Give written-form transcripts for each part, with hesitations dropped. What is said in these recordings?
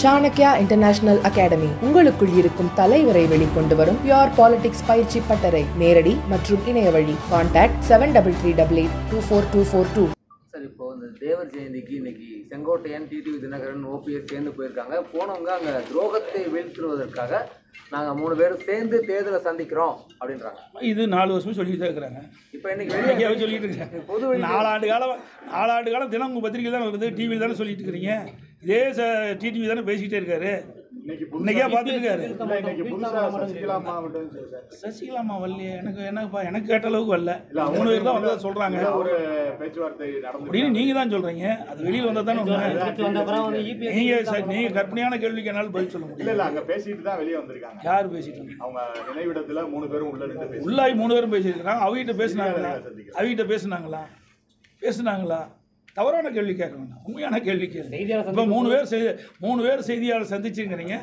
Chanakya international academy உங்களுக்குள் இருக்கும் தலைவரை வெளிக்கொண்டு வரும் பியூர் பாலிடிக்ஸ் பயிற்சி பட்டறை. நேரடி மற்றும் இணைய வழி. கான்டாக்ட் 7338824242. சார், இப்போ இந்த தேவர் ஜெயந்திக்கு இன்னைக்கு செங்கோட்டையன், டிடிவி தினகரன், ஓபிஎஸ் சேர்ந்து போயிருக்காங்க. போனவங்க அங்கே துரோகத்தை வீழ்த்துவதற்காக நாங்கள் 3 பேரும் சேர்ந்து தேர்தலை சந்திக்கிறோம் அப்படின்றாங்க. இது 4 வருஷம் சொல்லிட்டு தான் இருக்கிறாங்க. இப்போ இன்னைக்கு வெளியே சொல்லிட்டு இருக்காங்க. பொது 4 ஆண்டு காலம் தினம் உங்கள் பத்திரிகை தானே வருது, டிவியில் தானே சொல்லிட்டு இருக்கிறீங்க. இதே டிடிவி தானே பேசிக்கிட்டே இருக்காரு. இன்னைக்கே பார்த்துருக்காரு. சசிகலாமா வரலையே, எனக்கு கேட்ட அளவுக்கு வரல. 3 பேர் தான் வந்ததை சொல்றாங்க அப்படின்னு நீங்க தான் சொல்றீங்க. அது வெளியில் வந்தா தானே நீங்க கற்பனையான கேள்விக்கு என்னாலும் பதில் சொல்ல முடியும். யார் பேசிட்டு உள்ளாய் 3 பேரும் பேசியிருக்கிறாங்க. அவகிட்ட பேசினாங்களா? தவறான கேள்வி கேட்க வேண்டாம், உண்மையான கேள்வி கேள்வி. இப்போ 3 பேர் செய்தியாளர் சந்திச்சுங்கிறீங்க.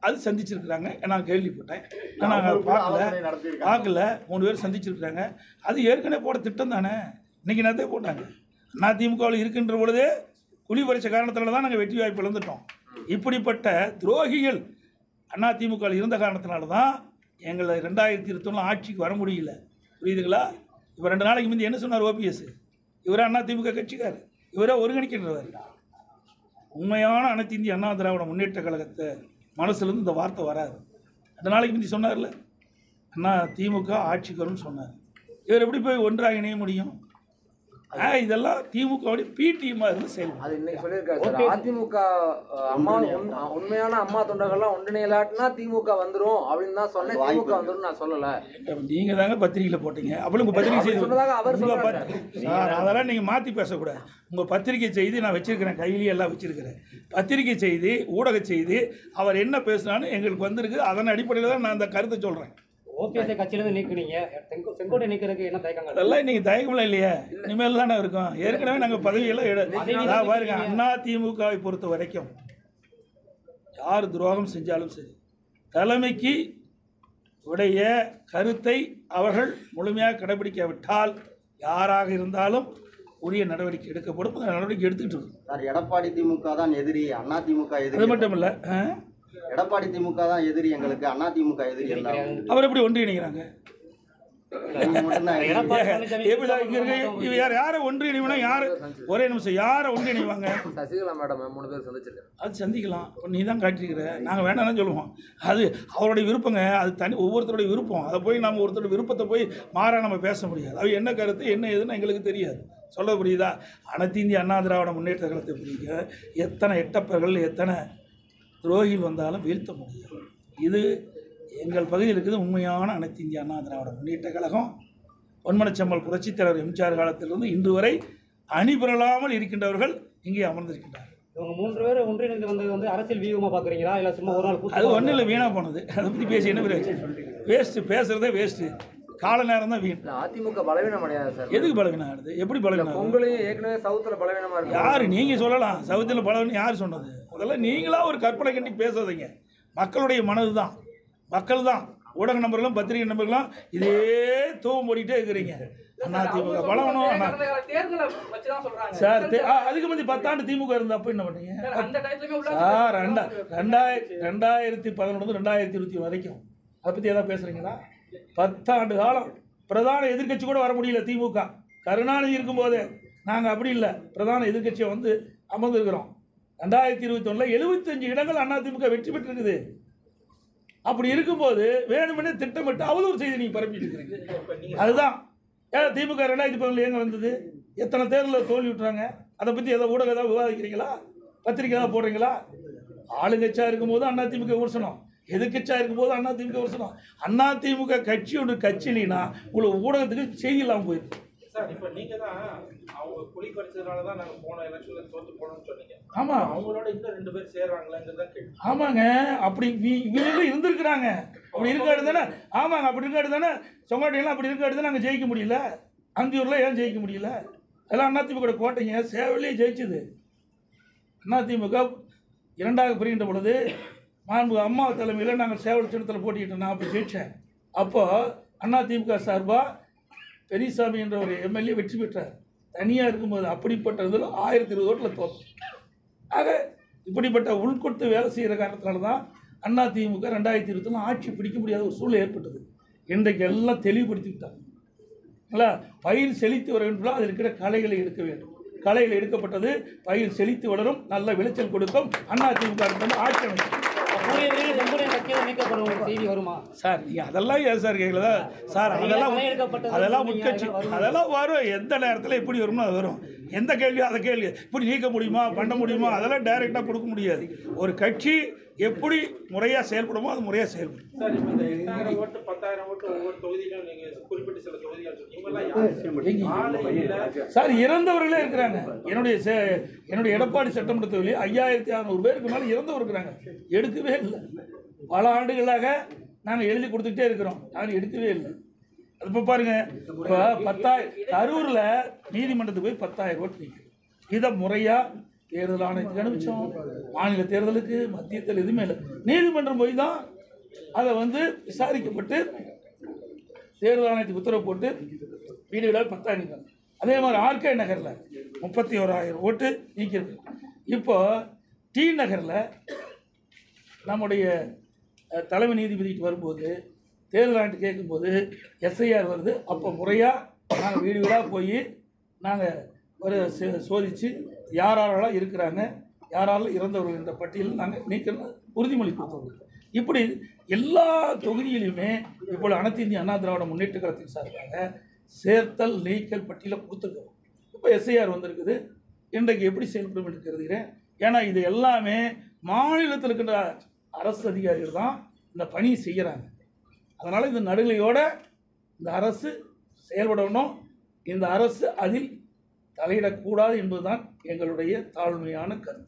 அது சந்திச்சிருக்கிறாங்க, நான் கேள்விப்பட்டேன். நாங்கள் பார்க்கல 3 பேர் சந்திச்சிருக்கிறாங்க. அது ஏற்கனவே போட திட்டம் தானே. இன்னைக்கு நேரத்தை போட்டாங்க. அதிமுகவில் இருக்கின்ற பொழுதே குழி பறிச்ச காரணத்தினால தான் நாங்கள் வெற்றி வாய்ப்பு இழந்துட்டோம். இப்படிப்பட்ட துரோகிகள் அதிமுகவில் இருந்த காரணத்தினால தான் எங்களை 2021 ஆட்சிக்கு வர முடியல. புரியுதுங்களா? இப்போ 2 நாளைக்கு முந்தைய என்ன சொன்னார் ஓபிஎஸ்? இவரே அதிமுக கட்சிக்கார், இவரே ஒருங்கிணைக்கின்றவர். உண்மையான அனைத்து இந்திய அண்ணா திராவிட முன்னேற்ற கழகத்தை மனசுலேருந்து இந்த வார்த்தை வராது. 2 நாளைக்கு முந்தி சொன்னார்ல, திமுக ஆட்சிக்கு வரும்னு சொன்னார். இவர் எப்படி போய் ஒன்றாக இணைய முடியும்? இதெல்லாம் திமுகவுடைய பிடிஎம்மா இருந்து செயல்படும். அது இன்னைக்கு சொல்லியிருக்காரு சார். அதிமுக அம்மா உண்மையான அம்மா தொண்டர்கள்லாம் ஒன்றிணையலாட்டினா திமுக வந்துடும் அப்படின்னு தான் சொன்னேன். திமுக வந்துடும் நான் சொல்லலை. நீங்கள் தாங்க பத்திரிகையில் போட்டீங்க. அப்படி உங்கள் பத்திரிகை செய்தி அதெல்லாம் நீங்கள் மாற்றி பேசக்கூடாது. உங்கள் பத்திரிகை செய்தி நான் வச்சிருக்கிறேன், கையிலேயே எல்லாம் வச்சிருக்கிறேன். பத்திரிகை செய்தி, ஊடக செய்தி, அவர் என்ன பேசுனான்னு எங்களுக்கு வந்திருக்கு. அதன் அடிப்படையில் தான் நான் அந்த கருத்தை சொல்கிறேன். ஓபிஎஸ் கட்சியிலிருந்து நீக்குனீங்க, செங்கோட்டை நீக்கிறதுக்கு என்ன தயக்கங்கள்? அதெல்லாம் இன்னைக்கு தயக்கம்லாம் இல்லையே, இனிமேல் தானே இருக்கும். ஏற்கனவே நாங்கள் பதவியெல்லாம் பாருங்க. அதிமுகவை பொறுத்த வரைக்கும் யார் துரோகம் செஞ்சாலும் சரி, தலைமைக்கு உடைய கருத்தை அவர்கள் முழுமையாக கடைபிடிக்காவிட்டால் யாராக இருந்தாலும் உரிய நடவடிக்கை எடுக்கப்படும். அந்த நடவடிக்கை எடுத்துக்கிட்டு இருக்கோம். சார், எடப்பாடி திமுக தான் எதிரி, அண்ணா திமுக எதிரி. அது மட்டும் இல்லை, எடப்பாடி திமுக தான் எதிரி, எங்களுக்கு அண்ணா திமுக எதிரி. அவர் எப்படி ஒன்றிணைக்கிறாங்க? யாரை ஒன்றிணைவனா? யாரு ஒரே நிமிஷம் யாரை ஒன்றிணைவாங்க? சசிகலா மேடம் 3 பேர் சந்திச்சிருக்காங்க. அது சந்திக்கலாம், நீ தான் காட்டிருக்கிற. நாங்கள் வேண்டாம்னு சொல்லுவோம். அது அவருடைய விருப்பங்க, அது தனி ஒவ்வொருத்தருடைய விருப்பம். அதை போய் நம்ம ஒருத்தருடைய விருப்பத்தை போய் மாறா நம்ம பேச முடியாது. அது என்ன கருத்து என்ன ஏதுன்னு எங்களுக்கு தெரியாது. சொல்ல புரியுதா? அனைத்து இந்திய அண்ணா திராவிட முன்னேற்ற கழகத்தை புரியுங்க. எத்தனை எட்டப்பர்கள், எத்தனை துரோகிகள் வந்தாலும் வீழ்த்த முடியாது. இது எங்கள் பகுதியில் இருக்குது உண்மையான அனைத்து இந்திய அண்ணா திராவிட முன்னேற்ற கழகம். பொன்மனச்செம்மல் புரட்சித் தலைவர் எம்ஜிஆர் காலத்திலிருந்து இன்று வரை அணிபெறலாமல் இருக்கின்றவர்கள் இங்கே அமர்ந்திருக்கின்றார்கள். இவங்க 3 பேர் ஒன்றிணைந்து வந்தது அரசியல் வியூகமாக பார்க்குறீங்களா, இல்லை சும்மா ஒரு நாள்? அது ஒன்றும் இல்லை, வீணாக போனது. அதை பற்றி பேசி என்ன வேஸ்ட்டு, பேசுகிறதே வேஸ்ட்டு. கால நேரம் தான் வீண். அதிமுக பலவீனம் அடையாது சார். எதுக்கு பலவீனம் ஆகுது? எப்படி பலவீனம்? உங்களையும் ஏற்கனவே சவுத்தில் பலவீனமாக இருக்கு. யார் நீங்கள் சொல்லலாம் சவுத்தில் பலவீனம் யார் சொன்னது? அதெல்லாம் நீங்களாக ஒரு கற்பனை கண்டி பேசாதீங்க. மக்களுடைய மனது தான், மக்கள் தான். ஊடக நம்பர்களும் பத்திரிகை நம்பர்களும் இதே தூவம் போடிக்கிட்டே இருக்கிறீங்க. அதிமுக பலவனும் சார். அதுக்கு முந்தி 10 ஆண்டு திமுக இருந்தா அப்போ என்ன பண்ணீங்க சார்? 2011 2020 வரைக்கும் அதை பற்றி எதாவது பேசுகிறீங்களா? 10 ஆண்டு காலம் பிரதான எதிர்கட்சி கூட வர முடியல திமுக. கருணாநிதி இருக்கும்போது நாங்கள் அப்படி இல்லை, பிரதான எதிர்கட்சியை வந்து அமர்ந்துருக்கிறோம். 2021 75 இடங்கள் அதிமுக வெற்றி பெற்றிருக்குது. அப்படி இருக்கும்போது வேணுமெனே திட்டமிட்டு அவதூறு செய்தி நீங்கள் பரப்பிட்டு இருக்கிறீங்க. அதுதான் திமுக 2011 எங்கே வந்தது? எத்தனை தேர்தலில் தோல்வி விட்டுறாங்க? அதை பற்றி ஏதாவது ஊடகம் ஏதாவது விவாதிக்கிறீங்களா? பத்திரிக்கை ஏதாவது போடுறீங்களா? ஆளுங்கட்சியாக இருக்கும்போது அதிமுக விமர்சனம், எதிர்கட்சியாக இருக்கும்போது அதிமுக விமர்சனம். அதிமுக கட்சி ஒன்று கட்சியினா உங்களுக்கு ஊடகத்துக்கு செய்தி இல்லாமல் போயிருக்கு சார். இப்போ நீங்கள் தான் அவங்க குழி பறிச்சதுனால தான் நாங்கள் போன எலெக்ஷனில் தோற்று போனோம்னு சொன்னீங்க. ஆமாம், அவங்களோட இன்னும் 2 பேர் சேர்றாங்களாங்கிறத கேள்வி. ஆமாங்க, அப்படி இவங்களும் இருந்திருக்கிறாங்க. அப்படி இருக்காடு தானே? ஆமாங்க, அப்படி இருக்காடு தானே. செங்கோட்டையெல்லாம் அப்படி இருக்காடு தானே நாங்கள் ஜெயிக்க முடியல. அந்தியூரில் ஏன் ஜெயிக்க முடியல? எல்லாம் அதிமுக கோட்டைங்க. சேவலையே ஜெயிச்சுது. அதிமுக 2ஆக பிரிகின்ற பொழுது மாண்பு அம்மா தலைமையில் நாங்கள் சேவல் சின்னத்தில் போட்டிக்கிட்டோம். நான் அப்போ ஜெயித்தேன். அப்போது அதிமுக சார்பாக பெரியசாமி என்ற ஒரு எம்எல்ஏ வெற்றி பெற்றார். தனியாக இருக்கும்போது அப்படிப்பட்ட இதில் 1020 ஓட்டில் தோற்று. ஆக இப்படிப்பட்ட உள்கொடுத்து வேலை செய்கிற காரணத்தினால தான் அதிமுக 2020 ஆட்சி பிடிக்க முடியாத ஒரு சூழ்நிலை ஏற்பட்டது. இன்றைக்கு எல்லாம் தெளிவுபடுத்தி விட்டாங்க. பயிர் செழித்து வர வேண்டும், அதில் இருக்கிற களைகளை எடுக்க வேண்டும். களைகள் எடுக்கப்பட்டது, பயிர் செழித்து வளரும், நல்ல விளைச்சல் கொடுக்கும். அதிமுக ஆட்சி அமைக்கும். செய்தி வருமா சார்? நீங்கள் அதெல்லாம் ஏன் சார் கேட்கலதா சார்? அதெல்லாம் உட்கட்சி, அதெல்லாம் வரும். எந்த நேரத்தில் எப்படி வருமோ அது வரும். எந்த கேள்வியோ அதை கேள்வி இப்படி நீக்க முடியுமா, பண்ண முடியுமா, அதெல்லாம் டைரெக்டாக கொடுக்க முடியாது. ஒரு கட்சி எப்படி முறையாக செயல்படுமோ அது முறையாக செயல்படும். சார், இப்போ இந்த 8,000 ஓட்டு 10,000 ஓட்டு ஒவ்வொரு தொகுதியிலும் நீங்கள் குறிப்பிட்ட சில தொகுதிகள் சார் இறந்தவர்களே இருக்கிறாங்க. என்னுடைய எடப்பாடி சட்டமன்ற தொகுதியில் 5,600 பேருக்கு மேலே இறந்தவர் இருக்கிறாங்க. எடுக்கவே இல்லை. பல ஆண்டுகளாக நாங்கள் எழுதி கொடுத்துக்கிட்டே இருக்கிறோம், நாங்கள் எடுக்கவே இல்லை. அது இப்போ பாருங்க, இப்போ 10,000 கரூரில் நீதிமன்றத்துக்கு போய் 10,000 ஓட்டு நிற்கும். இதை முறையாக தேர்தல் ஆணையத்துக்கு அனுப்பிச்சோம். மாநில தேர்தலுக்கு, மத்திய தேர்தல் எதுவுமே இல்லை. நீதிமன்றம் போய் தான் அதை விசாரிக்கப்பட்டு தேர்தல் ஆணையத்துக்கு உத்தரவு போட்டு வீடுகளாக 10,000 நிற்கிறாங்க. அதே மாதிரி ஆர்கே நகரில் 31,000 ஓட்டு நீக்கிருக்கு. இப்போ டி நகரில் நம்முடைய தலைமை நீதிபதிக்கு வரும்போது தேர்தல் ஆணையத்தை கேட்கும்போது எஸ்ஐஆர் வருது. அப்போ முறையாக நாங்கள் வீடு வீடாக போய் நாங்கள் சோதித்து யாரெல்லாம் இருக்கிறாங்க, யாராலும் இறந்தவர்கள் என்ற பட்டியலில் நாங்கள் நீக்க உறுதிமொழி கொடுத்தோம். இப்படி எல்லா தொகுதியிலுமே இப்போது அனைத்து இந்திய அண்ணா திராவிட முன்னேற்ற கழகத்தின் சார்பாக சேர்த்தல் நீக்கல் பட்டியலை கொடுத்துருக்கோம். இப்போ எஸ்ஐஆர் வந்திருக்குது. இன்றைக்கு எப்படி செயல்படும் என்று கருதுகிறேன். ஏன்னா இது எல்லாமே மாநிலத்தில் இருக்கின்ற அரசு அதிகாரிகள் தான் இந்த பணியை செய்கிறாங்க. அதனால் இந்த நடுநிலையோடு இந்த அரசு செயல்படணும். இந்த அரசு அதில் தலையிடக்கூடாது என்பதுதான் எங்களுடைய தாழ்மையான கருத்து.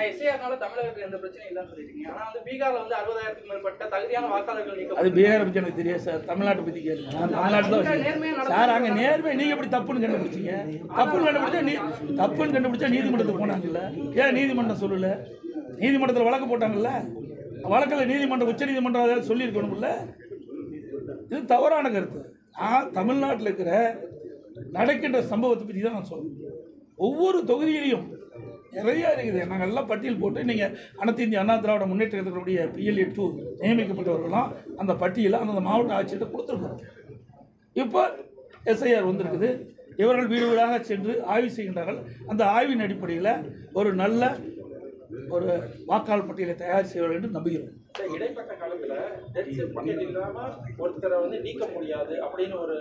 எஸ்ஐஆர்னால தமிழகத்தில் எந்த பிரச்சனையும் இல்லைன்னு சொல்லிட்டீங்க. ஆனால் பீகாரில் 60,000க்கு மேற்பட்ட தகுதியான வாக்காளர்கள் நீக்க. அது பீகாரை பற்றி எனக்கு தெரியாது சார். தமிழ்நாட்டை பற்றி கேளுங்க. நான் தமிழ்நாட்டில் சார் அங்கே நேர்மையாக நீங்கள் எப்படி தப்புன்னு கண்டுபிடிச்சிங்க? தப்புன்னு கண்டுபிடிச்சா நீதிமன்றத்துக்கு போனாங்கல்ல? ஏன் நீதிமன்றம் சொல்லலை? நீதிமன்றத்தில் வழக்கு போட்டாங்கல்ல? வழக்கில் நீதிமன்றம், உச்ச நீதிமன்றம் அதாவது சொல்லியிருக்கணும்ல. இது தவறான கருத்து. நான் தமிழ்நாட்டில் இருக்கிற நடக்கின்ற சம்பவத்தை பற்றி தான் நான் சொல்கிறேன். ஒவ்வொரு தொகுதியிலையும் நிறையா இருக்குது. நாங்கள் எல்லாம் பட்டியல் போட்டு நீங்கள் அனைத்து இந்திய அண்ணா திராவிட முன்னேற்ற கழகத்தினுடைய PLA 2 நியமிக்கப்பட்டவர்களாம் அந்த பட்டியலை அந்தந்த மாவட்ட ஆட்சியர்கிட்ட கொடுத்துருக்கோம். இப்போ எஸ்ஐஆர் வந்திருக்குது. இவர்கள் வீடு வீடாக சென்று ஆய்வு செய்கின்றார்கள். அந்த ஆய்வின் அடிப்படையில் ஒரு நல்ல ஒரு வாக்காளர் பட்டியலை தயார் செய்வார்கள் என்று நம்புகிறோம். இடைப்பட்ட காலத்தில் டெத் சர்டிஃபிகேட் இல்லாமல் ஒருத்தரை நீக்க முடியாது அப்படின்னு ஒரு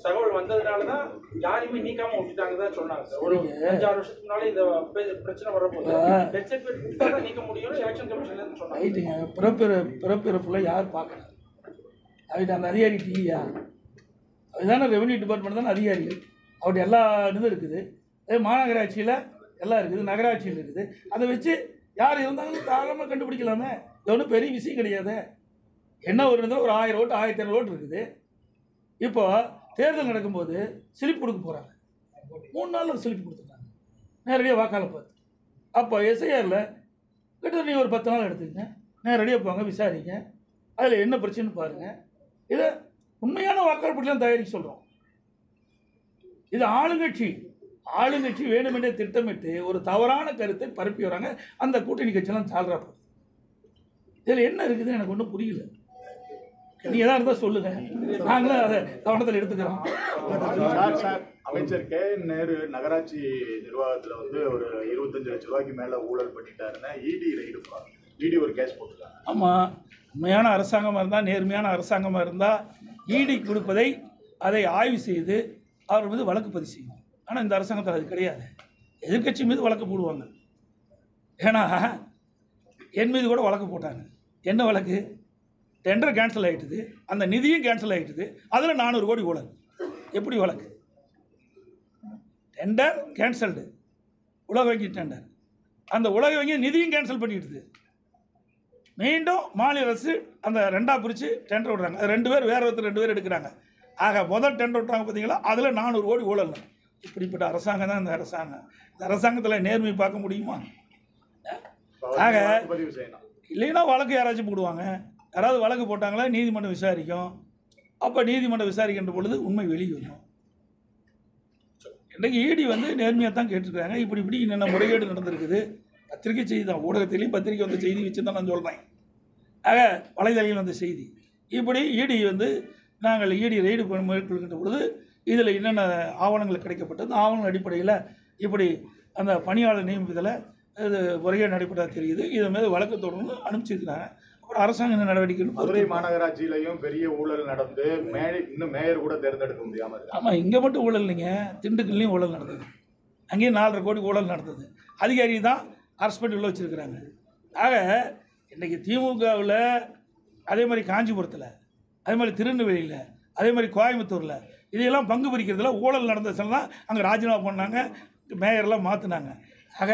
தகவல் வந்ததுனால தான் யாரையுமே நீக்காம விட்டுட்டாங்க தான் சொன்னாங்க. ஒரு 5-6 வருஷத்துக்கு முன்னாலே இந்த பிரச்சனை வரும்போது டெத் சர்டிஃபிகேட் தான் நீக்க முடியும் எலெக்ஷன் கமிஷன்ல சொன்னாங்க. பிறப்பிறப்புல யார் பார்க்கணும்? அவர்கிட்ட அந்த அதிகாரி டிவியா? அதுதானே ரெவன்யூ டிபார்ட்மெண்ட் தானே அதிகாரிகள். அவருடைய எல்லா இதுவும் இருக்குது. அதே மாநகராட்சியில் எல்லாம் இருக்குது, நகராட்சியில் இருக்குது. அதை வச்சு யார் இருந்தாலும் தாராளமாக கண்டுபிடிக்கலாமே. இது ஒன்றும் பெரிய விஷயம் கிடையாது. என்ன ஒரு இருந்தாலும் ஒரு 1000 ஓட்டு 1500 ஓட்டு இருக்குது. இப்போ தேர்தல் நடக்கும்போது ஸ்லிப் கொடுக்க போகிறாங்க. 3 நாளில் ஸ்லிப் கொடுத்துருக்காங்க நேரடியாக வாக்காளர் பார்த்து. அப்போ எஸ்ஐஆரில் கிட்டத்தட்ட நீங்கள் ஒரு 10 நாள் எடுத்துக்கங்க, நேரடியாக போங்க, விசாரிங்க, அதில் என்ன பிரச்சனைன்னு பாருங்கள். இதை உண்மையான வாக்காளர் பட்டியலாம் தயாரிக்க சொல்கிறோம். இது ஆளுங்கட்சி வேணுமென்றே திட்டமிட்டு ஒரு தவறான கருத்தை பரப்பி வராங்க. அந்த கூட்டணி கட்சியெல்லாம் சால்றாப்பு. இதில் என்ன இருக்குதுன்னு எனக்கு ஒன்றும் புரியல. நீங்கள் எதாக இருந்தால் சொல்லுங்கள், நாங்களும் அதை கவனத்தில் எடுத்துக்கிறோம். அமைச்சர் KN நேரு நகராட்சி நிர்வாகத்தில் ஒரு 25 லட்ச ரூபாய்க்கு மேலே ஊழல் பண்ணிட்டாருன்னா இடி ஒரு கேஸ் போட்டுருக்காங்க. ஆமாம், உண்மையான அரசாங்கமாக இருந்தால், நேர்மையான அரசாங்கமாக இருந்தால் இடி கொடுப்பதை அதை ஆய்வு செய்து அவர் மீது வழக்கு பதிவு செய்யும். ஆனால் இந்த அரசாங்கத்தில் அது கிடையாது. எதிர்க்கட்சி மீது வழக்கு போடுவாங்க. ஏன்னா என் மீது கூட வழக்கு போட்டாங்க. என்ன வழக்கு? டெண்டர் கேன்சல் ஆகிட்டுது, அந்த நிதியும் கேன்சல் ஆகிட்டுது, அதில் 400 கோடி ஊழல். எப்படி வழக்கு? டெண்டர் கேன்சல்டு, உலக வங்கி டெண்டர், அந்த உலக வங்கி நிதியும் கேன்சல் பண்ணிட்டுது. மீண்டும் மாநில அரசு அந்த 2ஆக பிரித்து டெண்டர் விடுறாங்க. அது 2 பேர் வேறு ஒருத்தர் 2 பேர் எடுக்கிறாங்க. ஆக முதல் டெண்டர் விட்டுறாங்க பார்த்தீங்களா, அதில் 400 கோடி ஊழல். இப்படிப்பட்ட அரசாங்கம் தான் இந்த அரசாங்கம். இந்த அரசாங்கத்தில் நேர்மை பார்க்க முடியுமா? ஆக இல்லைன்னா வழக்கு யாராச்சும் போடுவாங்க. யாராவது வழக்கு போட்டாங்களா நீதிமன்றம் விசாரிக்கும். அப்போ நீதிமன்றம் விசாரிக்கின்ற பொழுது உண்மை வெளியே வரும். இன்றைக்கு இடி நேர்மையாக தான் கேட்டிருக்காங்க. இப்படி என்னென்ன முறைகேடு நடந்திருக்குது, பத்திரிகை செய்தி தான், ஊடகத்திலையும் பத்திரிகை வந்த செய்தி வச்சு தான் நான் சொல்கிறேன். ஆக வலைதளத்தில் வந்த செய்தி இப்படி இடி வந்து நாங்கள் இடி ரெய்டு மேற்கொள்கின்ற பொழுது இதில் என்னென்ன ஆவணங்கள் கிடைக்கப்பட்டது, ஆவணங்கள் அடிப்படையில் இப்படி அந்த பணியாளர் நியமிப்பதில் இது முறையாக நடைபெற்றதாக தெரியுது. இதன் மீது வழக்கு தொடர்ந்து அனுப்பிச்சிருக்கிறாங்க. அப்புறம் அரசாங்க என்ன நடவடிக்கை? மதுரை மாநகராட்சியிலையும் பெரிய ஊழல் நடந்து இன்னும் மேயர் கூட தேர்ந்தெடுக்க முடியாமல் இருக்கு. ஆமாம், இங்கே மட்டும் ஊழல் இல்லைங்க, திண்டுக்கல்லையும் ஊழல் நடந்தது. அங்கேயும் 4.5 கோடி ஊழல் நடந்தது. அதிகாரி தான் அரெஸ்ட் பண்ணி உள்ள வச்சுருக்கிறாங்க. ஆக இன்றைக்கி திமுகவில் அதே மாதிரி காஞ்சிபுரத்தில், அதே மாதிரி திருநெல்வேலியில், அதே மாதிரி கோயம்புத்தூரில் இதையெல்லாம் பங்கு பிரிக்கிறதுல ஊழல் நடந்ததுல தான் அங்கே ராஜினாமா பண்ணாங்க, மேயர்லாம் மாற்றினாங்க. ஆக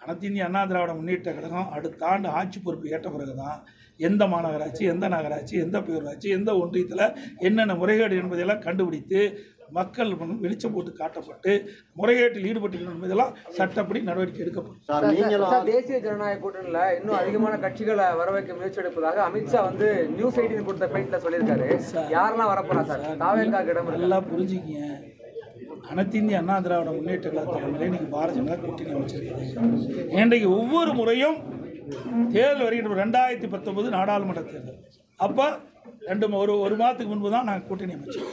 அனைத்து இந்திய அண்ணா திராவிட முன்னேற்ற கழகம் அடுத்த ஆண்டு ஆட்சி பொறுப்பு ஏற்ற பிறகு தான் எந்த மாநகராட்சி, எந்த நகராட்சி, எந்த பேரூராட்சி, எந்த ஒன்றியத்தில் என்னென்ன முறைகேடு என்பதையெல்லாம் கண்டுபிடித்து மக்கள் வெளிச்சம் போட்டு காட்டப்பட்டு முறைகேட்டில் ஈடுபட்டிருக்கிற என்பதெல்லாம் சட்டப்படி நடவடிக்கை எடுக்கப்படும். தேசிய ஜனநாயக கூட்டணியில் இன்னும் அதிகமான கட்சிகளை வர வைக்க முயற்சி எடுப்பதாக அமித்ஷா வந்து நியூஸ் 18 கொடுத்த பேட்டில் சொல்லியிருக்காரு. யாரெல்லாம் வரப்போறா சார்? தாவேக்காவிடம் நல்லா புரிஞ்சுக்கிங்க. அனைத்து இந்திய அண்ணா திராவிட முன்னேற்ற கழக தலைமையிலே இன்றைக்கி பாரதிய ஜனதா கூட்டணி அமைச்சிருக்கிறது. இன்றைக்கு ஒவ்வொரு முறையும் தேர்தல் வருகின்ற 2019 நாடாளுமன்ற தேர்தல் அப்போ ஒரு மாதத்துக்கு முன்பு தான் நாங்கள் கூட்டணி அமைச்சோம்.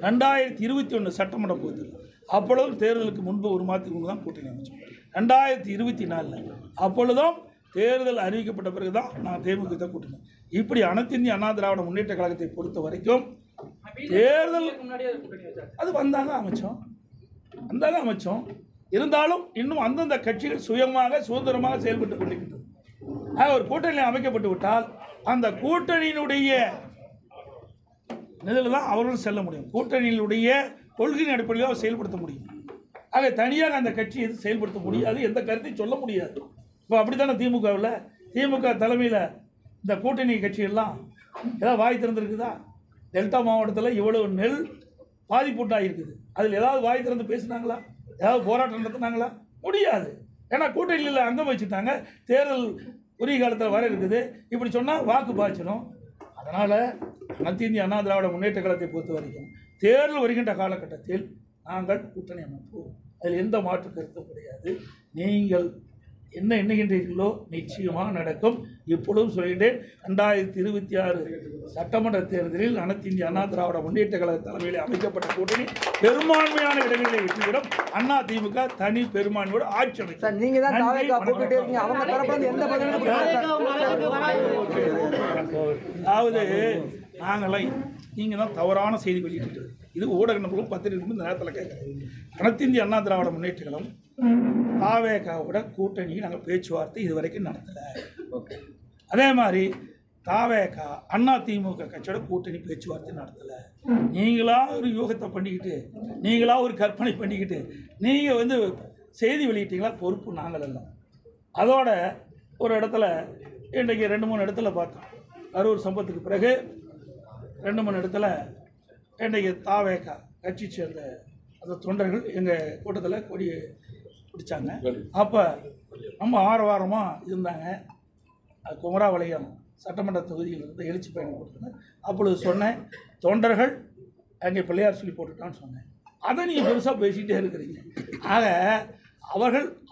2021 சட்டமன்ற தேர்தல் அப்பொழுதும் தேர்தலுக்கு முன்பு ஒரு மாதத்துக்கு முன்பு தான் கூட்டணி அமைச்சோம். 2024 அப்பொழுதும் தேர்தல் அறிவிக்கப்பட்ட பிறகு தான் நாங்கள் தேமுதிக தான் கூட்டணி. இப்படி அனைத்து இந்திய அண்ணா திராவிட முன்னேற்ற கழகத்தை பொறுத்த வரைக்கும் தேர்தல் அது வந்தாங்க அமைச்சோம். இருந்தாலும் இன்னும் அந்தந்த கட்சிகள் சுயமாக சுதந்திரமாக செயல்பட்டு கொண்டிருக்கின்றது. ஒரு கூட்டணி அமைக்கப்பட்டு விட்டால் அந்த கூட்டணியினுடைய இதில் தான் அவர்களும் செல்ல முடியும். கூட்டணியினுடைய கொள்கையின் அடிப்படையில் செயல்படுத்த முடியும். ஆக தனியாக அந்த கட்சி எது செயல்படுத்த முடியாது, எந்த கருத்தையும் சொல்ல முடியாது. இப்போ அப்படி தானே திமுக தலைமையில் இந்த கூட்டணி கட்சியெல்லாம் ஏதாவது வாய் திறந்துருக்குதா? டெல்டா மாவட்டத்தில் இவ்வளவு நெல் பாதிப்புண்டாயிருக்குது, அதில் ஏதாவது வாய் திறந்து பேசினாங்களா? ஏதாவது போராட்டம் நடத்தினாங்களா? முடியாது. ஏன்னா கூட்டணியில் அங்கம் வச்சுட்டாங்க. தேர்தல் உரிய காலத்தில் வர இருக்குது. இப்படி சொன்னால் வாக்கு பாய்ச்சணும். அதனால் அனைத்து இந்திய அண்ணா திராவிட முன்னேற்ற கழகத்தை பொறுத்த வரைக்கும் தேர்தல் வருகின்ற காலகட்டத்தில் நாங்கள் கூட்டணி அமைப்போம். அதில் எந்த மாற்று கருத்தும் கிடையாது. நீங்கள் என்ன எண்ணுகின்றீர்களோ நிச்சயமாக நடக்கும். இப்பொழுதும் சொல்கின்றேன், 2026 சட்டமன்ற தேர்தலில் அனைத்து இந்திய அண்ணா திராவிட முன்னேற்ற கழக தலைமையில் அமைக்கப்பட்ட கூட்டணி பெரும்பான்மையான இடங்களில் வெற்றிவிடும். அண்ணா திமுக தனி பெரும்பான்மையோடு ஆட்சி அமைக்கும். நீங்க தான் போட்டுட்டே இருக்கீங்க. அவங்க தரப்புல எந்த அதாவது நாங்களாம் நீங்கள் தான் தவறான செய்தி வெளியிட்டு இது ஊடக நபர்களும் பத்திரிகைகளும் இந்த நேரத்தில் கேட்குறோம். அனைத்து இந்திய அண்ணா திராவிட முன்னேற்ற கழகம் தாவேகாவோட கூட்டணியை நாங்கள் பேச்சுவார்த்தை இது வரைக்கும் நடத்தலை. அதே மாதிரி தாவேகா அண்ணா திமுக கட்சியோட கூட்டணி பேச்சுவார்த்தை நடத்தலை. நீங்களாக ஒரு யூகத்தை பண்ணிக்கிட்டு, நீங்களாக ஒரு கற்பனை பண்ணிக்கிட்டு நீங்கள் வந்து செய்தி வெளியிட்டீங்களா? பொறுப்பு நாங்கள் எல்லாம். அதோட ஒரு இடத்துல இன்றைக்கு 2-3 இடத்துல பார்த்தோம். கரூர் சம்பவத்துக்கு பிறகு 2-3 இடத்துல இன்றைக்கு தாவேகா கட்சி சேர்ந்த அந்த தொண்டர்கள் எங்கள் கூட்டத்தில் கொடி பிடிச்சாங்க. அப்போ நம்ம ஆரவாரமாக இருந்தாங்க. குமராவளையம் சட்டமன்ற தொகுதியில் இருந்து எழுச்சி பயணம் போட்டுருந்தேன். அப்பொழுது சொன்னேன், தொண்டர்கள் அங்கே பிள்ளையார் சொல்லி போட்டுட்டான்னு சொன்னேன். அதை நீங்கள் பெருசாக பேசிகிட்டே இருக்கிறீங்க. ஆக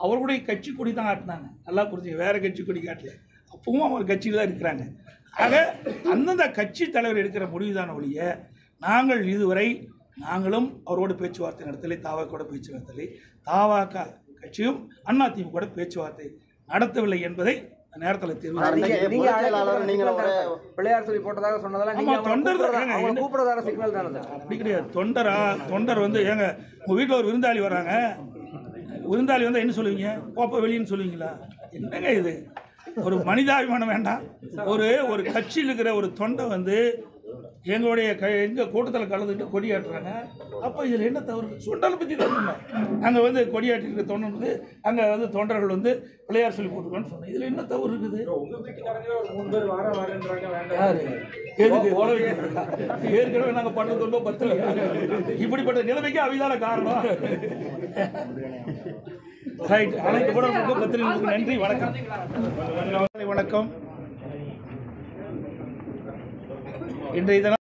அவர்களுடைய கட்சி கொடி தான் காட்டினாங்க. நல்லா புரிஞ்சுங்க, வேறு கட்சி கொடி காட்டல. அப்பவும் அவர் கட்சியில் தான் இருக்கிறாங்க. ஆக அந்தந்த கட்சி தலைவர் எடுக்கிற முடிவுதான ஒழிய நாங்கள் இதுவரை நாங்களும் அவரோடு பேச்சுவார்த்தை நடத்தலை, தாவாக்கோட பேச்சு நடத்தலை, தாவாக்கா கட்சியும் அண்ணா திமுக பேச்சுவார்த்தை நடத்தவில்லை என்பதை நேரத்தில் பிள்ளையார் சொல்லி போட்டதாக சொன்னதெல்லாம் அப்படி கிடையாது. தொண்டர் வந்து ஏங்க உங்கள் வீட்டில் ஒரு விருந்தாளி வராங்க, விருந்தாளி வந்தால் என்ன சொல்லுவீங்க? கோப்பை வெளியின்னு சொல்லுவீங்களா? என்னங்க இது? ஒரு மனிதாபிமானம் வேண்டாம். ஒரு கட்சியில் இருக்கிற ஒரு தொண்டை வந்து எங்கள் கூட்டத்தில் கலந்துட்டு கொடியாட்டுறாங்க. அப்போ இதில் என்ன தவறு? சுண்டலை பற்றி தான் அங்கே வந்து கொடியாட்டிருக்க தொண்டர் வந்து அங்கே வந்து தொண்டர்கள் வந்து பிள்ளையார் சொல்லி போட்டுருக்கான்னு சொன்னேன். இதில் என்ன தவறு இருக்குது? யாரு ஏற்கனவே நாங்கள் பண்ண தொண்டோ 10 இப்படிப்பட்ட நிலைமைக்கு அவைதான காரணம். ரைட். அனைத்து கூட பத்திரிகைகளுக்கு நன்றி. வணக்கம். இன்றைய தினம்